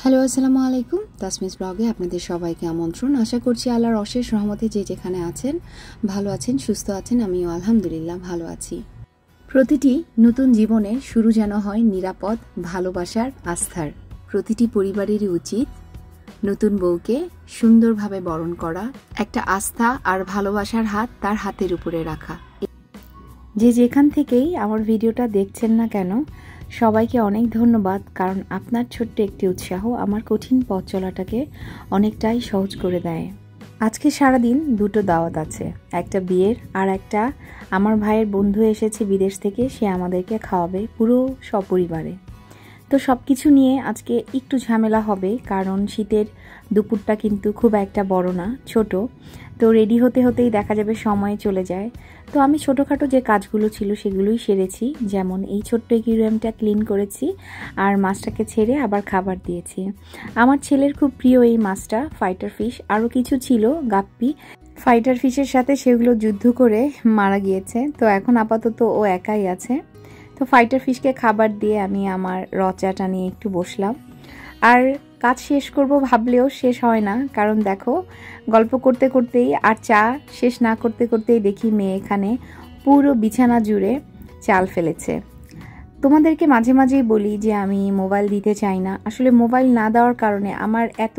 Hello, আসসালামু আলাইকুম। তাসমিস ব্লগে আপনাদের সবাইকে আমন্ত্রণ। আশা করছি আল্লাহর অশেষ রহমতে যে যেখানে আছেন ভালো আছেন, সুস্থ আছেন। আমিও আলহামদুলিল্লাহ ভালো আছি। প্রতিটি নতুন জীবনের শুরু যেন হয় নিরাপদ, ভালোবাসার, আস্থার। প্রতিটি পরিবারেরই উচিত নতুন বউকে সুন্দরভাবে বরণ করা, একটা আস্থা আর ভালোবাসার হাত তার হাতের উপরে রাখা। যে যেখান থেকেই আমার ভিডিওটা দেখছেন না কেন, সবাইকে অনেক ধন্যবাদ, কারণ আপনার ছোট্ট একটি উৎসাহ আমার কঠিন পথ চলাটাকে অনেকটাই সহজ করে দেয়। আজকে সারাদিন দুটো দাওয়াত আছে, একটা বিয়ের আর একটা আমার ভাইয়ের বন্ধু এসেছে বিদেশ থেকে, সে আমাদেরকে খাওয়াবে পুরো সপরিবারে। তো সব কিছু নিয়ে আজকে একটু ঝামেলা হবে, কারণ শীতের দুপুরটা কিন্তু খুব একটা বড় না, ছোট। তো রেডি হতে হতেই দেখা যাবে সময় চলে যায়। তো আমি ছোটোখাটো যে কাজগুলো ছিল সেগুলোই সেরেছি, যেমন এই ছোট্ট অ্যাকুয়ারিয়ামটা ক্লিন করেছি আর মাছটাকে ছেড়ে আবার খাবার দিয়েছি। আমার ছেলের খুব প্রিয় এই মাছটা, ফাইটার ফিশ। আরও কিছু ছিল গাপ্পি, ফাইটার ফিশের সাথে সেগুলো যুদ্ধ করে মারা গিয়েছে। তো এখন আপাতত ও একাই আছে। তো ফাইটার ফিশকে খাবার দিয়ে আমি আমার রচাটা নিয়ে একটু বসলাম। আর কাজ শেষ করব ভাবলেও শেষ হয় না, কারণ দেখো গল্প করতে করতেই আর চা শেষ না করতে করতেই দেখি মেয়ে এখানে পুরো বিছানা জুড়ে চাল ফেলেছে। তোমাদেরকে মাঝে মাঝেই বলি যে আমি মোবাইল দিতে চাই না। আসলে মোবাইল না দেওয়ার কারণে আমার এত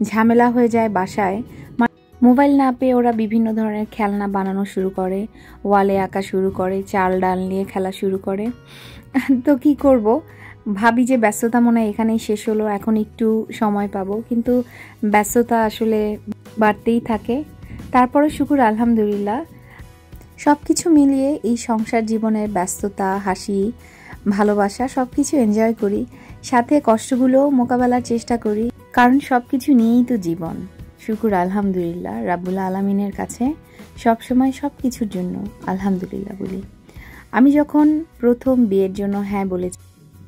ঝামেলা হয়ে যায় বাসায়। মোবাইল না পেয়ে ওরা বিভিন্ন ধরনের খেলনা বানানো শুরু করে, ওয়ালে আঁকা শুরু করে, চাল ডাল নিয়ে খেলা শুরু করে। তো কি করব, ভাবি যে ব্যস্ততা মনে হয় এখানেই শেষ হলো, এখন একটু সময় পাবো, কিন্তু ব্যস্ততা আসলে বাড়তেই থাকে। তারপরে শুকুর আলহামদুলিল্লাহ, সব কিছু মিলিয়ে এই সংসার জীবনের ব্যস্ততা, হাসি, ভালোবাসা সব কিছু এনজয় করি, সাথে কষ্টগুলোও মোকাবেলার চেষ্টা করি, কারণ সব কিছু নিয়েই তো জীবন। শুকুর আলহামদুলিল্লাহ রাব্বুল আলামিনের কাছে সবসময় সব কিছুর জন্য আলহামদুলিল্লাহ বলি। আমি যখন প্রথম বিয়ের জন্য হ্যাঁ বলেছি,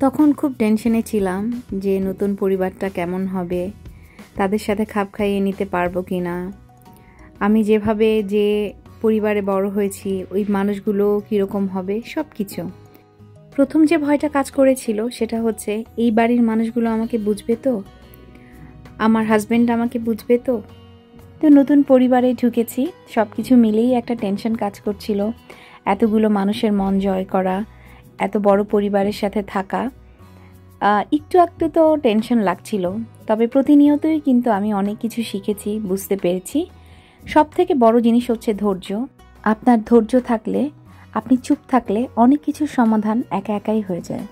তখন খুব টেনশনে ছিলাম যে নতুন পরিবারটা কেমন হবে, তাদের সাথে খাপ খাইয়ে নিতে পারবো কি না, আমি যেভাবে যে পরিবারে বড় হয়েছি ওই মানুষগুলো কীরকম হবে, সব কিছু। প্রথম যে ভয়টা কাজ করেছিল সেটা হচ্ছে এই বাড়ির মানুষগুলো আমাকে বুঝবে তো, আমার হাজব্যান্ড আমাকে বুঝবে তো। তো নতুন পরিবারে ঢুকেছি, সব কিছু মিলেই একটা টেনশন কাজ করছিল। এতগুলো মানুষের মন জয় করা, এত বড় পরিবারের সাথে থাকা, একটু একটু তো টেনশন লাগছিল। তবে প্রতিনিয়তই কিন্তু আমি অনেক কিছু শিখেছি, বুঝতে পেরেছি। সব থেকে বড় জিনিস হচ্ছে ধৈর্য। আপনার ধৈর্য থাকলে, আপনি চুপ থাকলে অনেক কিছুর সমাধান একা একাই হয়ে যায়।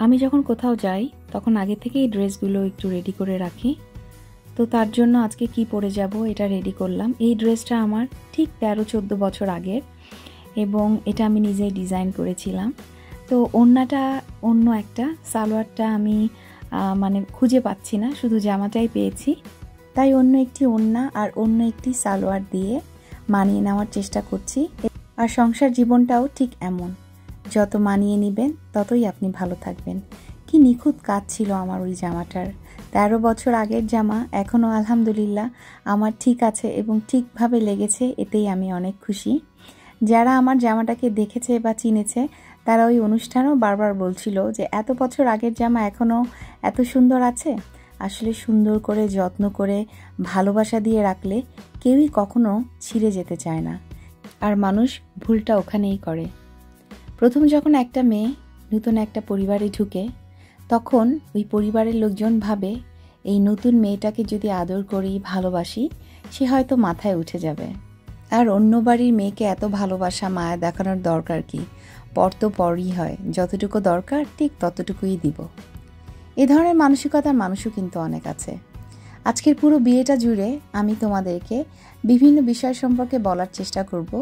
আমি যখন কোথাও যাই তখন আগে থেকেই ড্রেসগুলো একটু রেডি করে রাখি। তো তার জন্য আজকে কি পরে যাব এটা রেডি করলাম। এই ড্রেসটা আমার ঠিক 13-14 বছর আগের, এবং এটা আমি নিজেই ডিজাইন করেছিলাম। তো ওড়নাটা অন্য একটা, সালোয়ারটা আমি খুঁজে পাচ্ছি না, শুধু জামাটাই পেয়েছি। তাই অন্য একটি ওড়না আর অন্য একটি সালোয়ার দিয়ে মানিয়ে নেওয়ার চেষ্টা করছি। আর সংসার জীবনটাও ঠিক এমন, যত মানিয়ে নেবেন ততই আপনি ভালো থাকবেন। কি নিখুঁত কাজ ছিল আমার ওই জামাটার, 13 বছর আগের জামা, এখনও আলহামদুলিল্লাহ আমার ঠিক আছে এবং ঠিকভাবে লেগেছে, এতেই আমি অনেক খুশি। যারা আমার জামাটাকে দেখেছে বা চিনেছে তারা ওই অনুষ্ঠানও বারবার বলছিল যে এত বছর আগের জামা এখনও এত সুন্দর আছে। আসলে সুন্দর করে যত্ন করে ভালোবাসা দিয়ে রাখলে কেউই কখনো ছিঁড়ে যেতে চায় না, আর মানুষ ভুলটা ওখানেই করে। প্রথম যখন একটা মেয়ে নতুন একটা পরিবারে ঢুকে, তখন ওই পরিবারের লোকজন ভাবে এই নতুন মেয়েটাকে যদি আদর করি, ভালোবাসি, সে হয়তো মাথায় উঠে যাবে। আর অন্য বাড়ির মেয়েকে এত ভালোবাসা, মায়া দেখানোর দরকার কি, পর তো পরই হয়, যতটুকু দরকার ঠিক ততটুকুই দিব। এ ধরনের মানসিকতার মানুষও কিন্তু অনেক আছে। আজকের পুরো বিয়েটা জুড়ে আমি তোমাদেরকে বিভিন্ন বিষয় সম্পর্কে বলার চেষ্টা করব,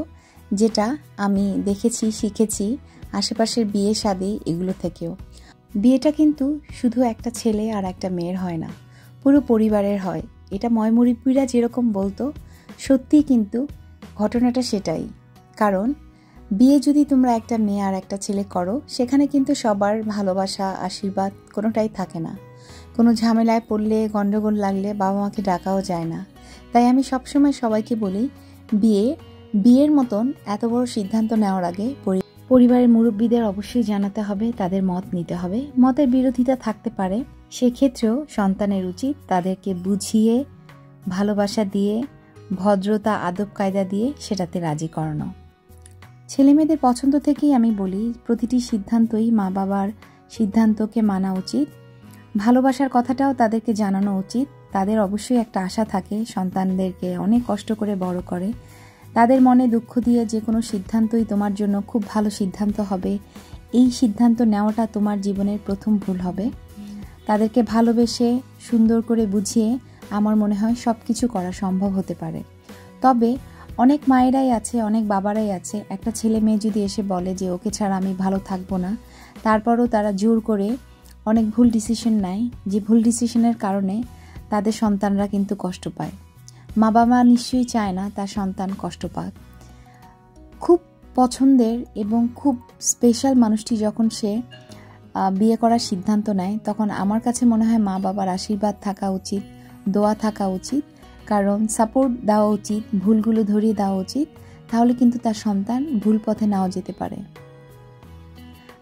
যেটা আমি দেখেছি, শিখেছি আশেপাশের বিয়ে শাদী এগুলো থেকেও। বিয়েটা কিন্তু শুধু একটা ছেলে আর একটা মেয়ের হয় না, পুরো পরিবারের হয়। এটা ময়মুরব্বিরা যেরকম বলতো, সত্যিই কিন্তু ঘটনাটা সেটাই। কারণ বিয়ে যদি তোমরা একটা মেয়ে আর একটা ছেলে করো, সেখানে কিন্তু সবার ভালোবাসা, আশীর্বাদ কোনোটাই থাকে না। কোনো ঝামেলায় পড়লে, গন্ডগোল লাগলে বাবা মাকে ডাকাও যায় না। তাই আমি সবসময় সবাইকে বলি, বিয়ের মতন এত বড় সিদ্ধান্ত নেওয়ার আগে পরিবারের মুরব্বীদের অবশ্যই জানাতে হবে, তাদের মত নিতে হবে। মতের বিরোধিতা থাকতে পারে, সেক্ষেত্রেও সন্তানের উচিত তাদেরকে বুঝিয়ে, ভালোবাসা দিয়ে, ভদ্রতা আদব কায়দা দিয়ে সেটাতে রাজি করানো। ছেলেমেয়েদের পছন্দ থেকেই আমি বলি, প্রতিটি সিদ্ধান্তই মা বাবার সিদ্ধান্তকে মানা উচিত। ভালোবাসার কথাটাও তাদেরকে জানানো উচিত। তাদের অবশ্যই একটা আশা থাকে, সন্তানদেরকে অনেক কষ্ট করে বড় করে, তাদের মনে দুঃখ দিয়ে যে কোনো সিদ্ধান্তই তোমার জন্য খুব ভালো সিদ্ধান্ত হবে, এই সিদ্ধান্ত নেওয়াটা তোমার জীবনের প্রথম ভুল হবে। তাদেরকে ভালোবেসে সুন্দর করে বুঝিয়ে আমার মনে হয় সব কিছু করা সম্ভব হতে পারে। তবে অনেক মায়েরাই আছে, অনেক বাবারাই আছে, একটা ছেলে মেয়ে যদি এসে বলে যে ওকে ছাড়া আমি ভালো থাকবো না, তারপরও তারা জোর করে অনেক ভুল ডিসিশন নেয়, যে ভুল ডিসিশনের কারণে তাদের সন্তানরা কিন্তু কষ্ট পায়। মা বাবা নিশ্চয়ই চায় না তার সন্তান কষ্ট পাক। খুব পছন্দের এবং খুব স্পেশাল মানুষটি যখন সে বিয়ে করার সিদ্ধান্ত নেয়, তখন আমার কাছে মনে হয় মা বাবার আশীর্বাদ থাকা উচিত, দোয়া থাকা উচিত, কারণ সাপোর্ট দেওয়া উচিত, ভুলগুলো ধরিয়ে দেওয়া উচিত, তাহলে কিন্তু তার সন্তান ভুল পথে নাও যেতে পারে।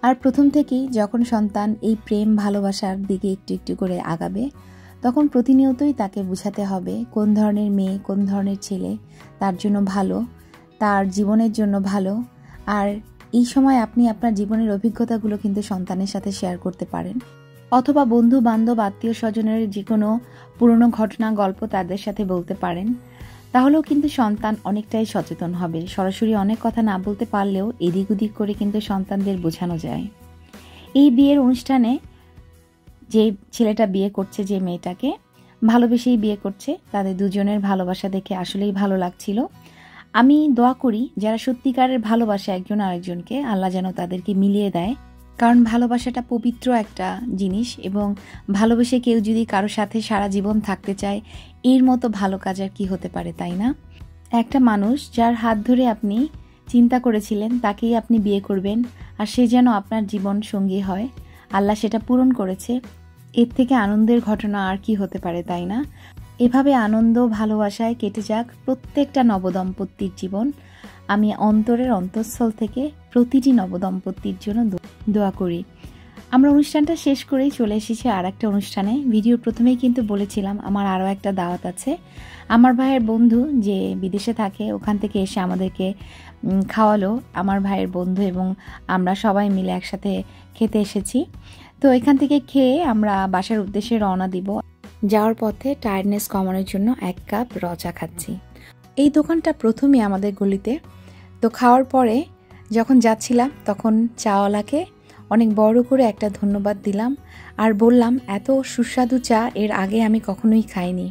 আর প্রথম থেকেই যখন সন্তান এই প্রেম ভালোবাসার দিকে একটু একটু করে আগাবে, তখন প্রতিনিয়তই তাকে বোঝাতে হবে কোন ধরনের মেয়ে, কোন ধরনের ছেলে তার জন্য ভালো, তার জীবনের জন্য ভালো। আর এই সময় আপনি আপনার জীবনের অভিজ্ঞতাগুলো কিন্তু সন্তানের সাথে শেয়ার করতে পারেন, অথবা বন্ধু বান্ধব আত্মীয় স্বজনের যে কোনো পুরনো ঘটনা গল্প তাদের সাথে বলতে পারেন। তাহলেও কিন্তু সন্তান অনেকটাই সচেতন হবে। সরাসরি অনেক কথা না বলতে পারলেও এদিক ওদিক করে কিন্তু সন্তানদের বোঝানো যায়। এই বিয়ের অনুষ্ঠানে যে ছেলেটা বিয়ে করছে, যে মেয়েটাকে ভালোবেসেই বিয়ে করছে, তাদের দুজনের ভালোবাসা দেখে আসলেই ভালো লাগছিল। আমি দোয়া করি যারা সত্যিকারের ভালোবাসে একজন আরেকজনকে, আল্লাহ যেন তাদেরকে মিলিয়ে দেয়। কারণ ভালোবাসাটা পবিত্র একটা জিনিস, এবং ভালোবেসে কেউ যদি কারো সাথে সারা জীবন থাকতে চায়, এর মতো ভালো কাজ আর কি হতে পারে, তাই না? একটা মানুষ যার হাত ধরে আপনি চিন্তা করেছিলেন তাকেই আপনি বিয়ে করবেন, আর সে যেন আপনার জীবন সঙ্গী হয়, আল্লাহ সেটা পূরণ করেছে। এর থেকে আনন্দের ঘটনা আর কি হতে পারে, তাই না? এভাবে আনন্দ ভালোবাসায় কেটে যাক প্রত্যেকটা নবদম্পতির জীবন। আমি অন্তরের অন্তঃস্থল থেকে প্রতিটি নবদম্পতির জন্য দোয়া করি। আমরা অনুষ্ঠানটা শেষ করেই চলে এসেছি আর একটা অনুষ্ঠানে। ভিডিওর প্রথমেই কিন্তু বলেছিলাম আমার আরও একটা দাওয়াত আছে। আমার ভাইয়ের বন্ধু যে বিদেশে থাকে, ওখান থেকে এসে আমাদেরকে খাওয়ালো আমার ভাইয়ের বন্ধু, এবং আমরা সবাই মিলে একসাথে খেতে এসেছি। তো এখান থেকে খেয়ে আমরা বাসার উদ্দেশ্যে রওনা দিব। যাওয়ার পথে টায়ার্ডনেস কমানোর জন্য 1 কাপ র চা খাচ্ছি। এই দোকানটা প্রথমেই আমাদের গলিতে। তো খাওয়ার পরে যখন যাচ্ছিলাম তখন চাওয়ালাকে অনেক বড় করে একটা ধন্যবাদ দিলাম, আর বললাম এত সুস্বাদু চা এর আগে আমি কখনোই খাইনি।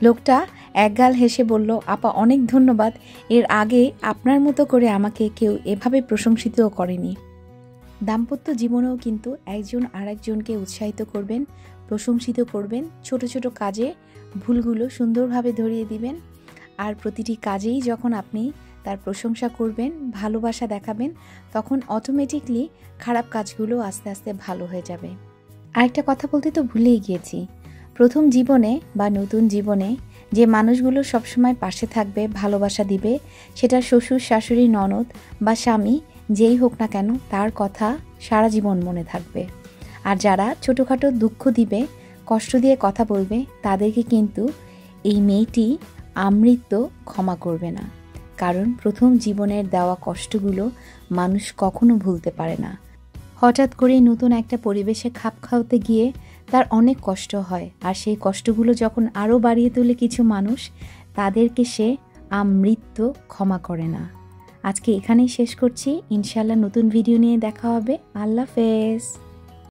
লোকটা একগাল হেসে বলল, আপা অনেক ধন্যবাদ, এর আগে আপনার মতো করে আমাকে কেউ এভাবে প্রশংসিতও করেনি। দাম্পত্য জীবনেও কিন্তু একজন আরেকজনকে উৎসাহিত করবেন, প্রশংসিত করবেন, ছোট ছোট কাজে ভুলগুলো সুন্দরভাবে ধরিয়ে দিবেন। আর প্রতিটি কাজেই যখন আপনি তার প্রশংসা করবেন, ভালোবাসা দেখাবেন, তখন অটোমেটিকলি খারাপ কাজগুলো আস্তে আস্তে ভালো হয়ে যাবে। আরেকটা কথা বলতে তো ভুলেই গিয়েছি, প্রথম জীবনে বা নতুন জীবনে যে মানুষগুলো সবসময় পাশে থাকবে, ভালোবাসা দিবে, সেটা শ্বশুর, শাশুড়ি, ননদ বা স্বামী, যেই হোক না কেন, তার কথা সারা জীবন মনে থাকবে। আর যারা ছোটোখাটো দুঃখ দিবে, কষ্ট দিয়ে কথা বলবে, তাদেরকে কিন্তু এই মেয়েটি আমৃত্যু ক্ষমা করবে না। কারণ প্রথম জীবনের দেওয়া কষ্টগুলো মানুষ কখনো ভুলতে পারে না। হঠাৎ করে নতুন একটা পরিবেশে খাপ খাওয়াতে গিয়ে তার অনেক কষ্ট হয়, আর সেই কষ্টগুলো যখন আরও বাড়িয়ে তোলে কিছু মানুষ, তাদেরকে সে আমৃত্যু ক্ষমা করে না। আজকে এখানেই শেষ করছি। ইনশাআল্লাহ নতুন ভিডিও নিয়ে দেখা হবে। আল্লাহ হাফেজ।